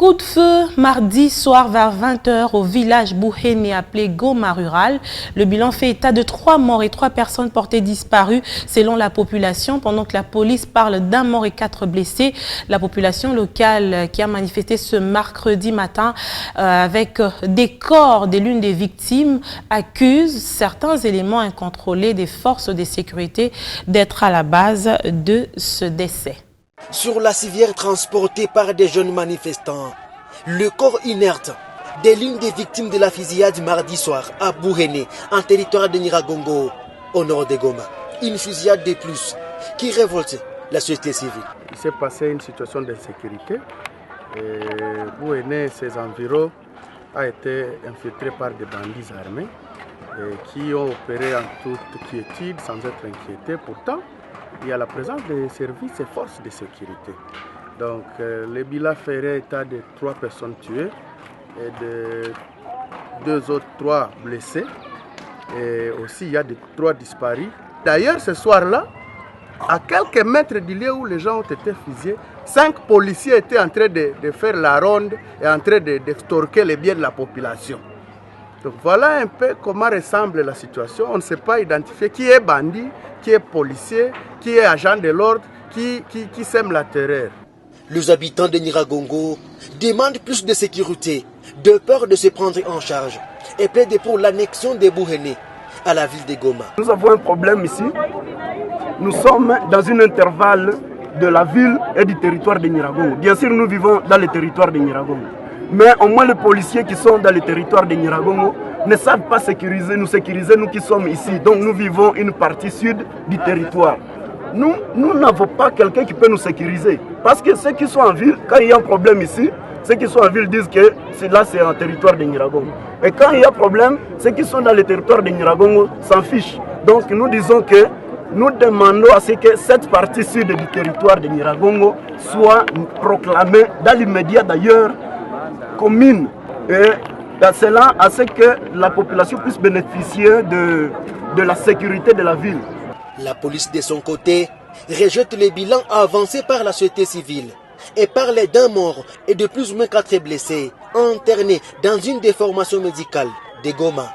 Coup de feu mardi soir vers 20 h au village Bouhéné appelé Goma rural. Le bilan fait état de 3 morts et 3 personnes portées disparues selon la population, pendant que la police parle d'un mort et 4 blessés. La population locale qui a manifesté ce mercredi matin avec des corps de l'une des victimes accuse certains éléments incontrôlés des forces de sécurité d'être à la base de ce décès. Sur la civière transportée par des jeunes manifestants, le corps inerte de l'une des victimes de la fusillade mardi soir à Bouhéné, en territoire de Nyiragongo, au nord de Goma. Une fusillade de plus qui révolte la société civile. Il s'est passé une situation d'insécurité. Bouhéné et ses environs a été infiltré par des bandits armés qui ont opéré en toute quiétude sans être inquiétés. Pourtant, il y a la présence des services et forces de sécurité. Donc, le bilan ferait état de 3 personnes tuées et de 3 blessés. Et aussi, il y a 3 disparus. D'ailleurs, ce soir-là, à quelques mètres du lieu où les gens ont été fusillés, 5 policiers étaient en train de faire la ronde et en train d'extorquer les biens de la population. Donc voilà un peu comment ressemble la situation. On ne sait pas identifier qui est bandit, qui est policier, qui est agent de l'ordre, qui sème la terreur. Les habitants de Nyiragongo demandent plus de sécurité, de peur de se prendre en charge et plaident pour l'annexion des Bouhéné à la ville de Goma. Nous avons un problème ici. Nous sommes dans un intervalle de la ville et du territoire de Nyiragongo. Bien sûr, nous vivons dans le territoire de Nyiragongo. Mais au moins les policiers qui sont dans le territoire de Nyiragongo ne savent pas sécuriser, nous qui sommes ici. Donc nous vivons une partie sud du territoire. Nous n'avons pas quelqu'un qui peut nous sécuriser. Parce que ceux qui sont en ville, quand il y a un problème ici, ceux qui sont en ville disent que là c'est un territoire de Nyiragongo. Et quand il y a problème, ceux qui sont dans le territoire de Nyiragongo s'en fichent. Donc nous disons que nous demandons à ce que cette partie sud du territoire de Nyiragongo soit proclamée dans l'immédiat d'ailleurs commune. Et dans cela, à ce que la population puisse bénéficier de la sécurité de la ville. La police de son côté rejette les bilans avancés par la société civile et parle d'un mort et de plus ou moins 4 blessés internés dans une des formations médicales de Goma.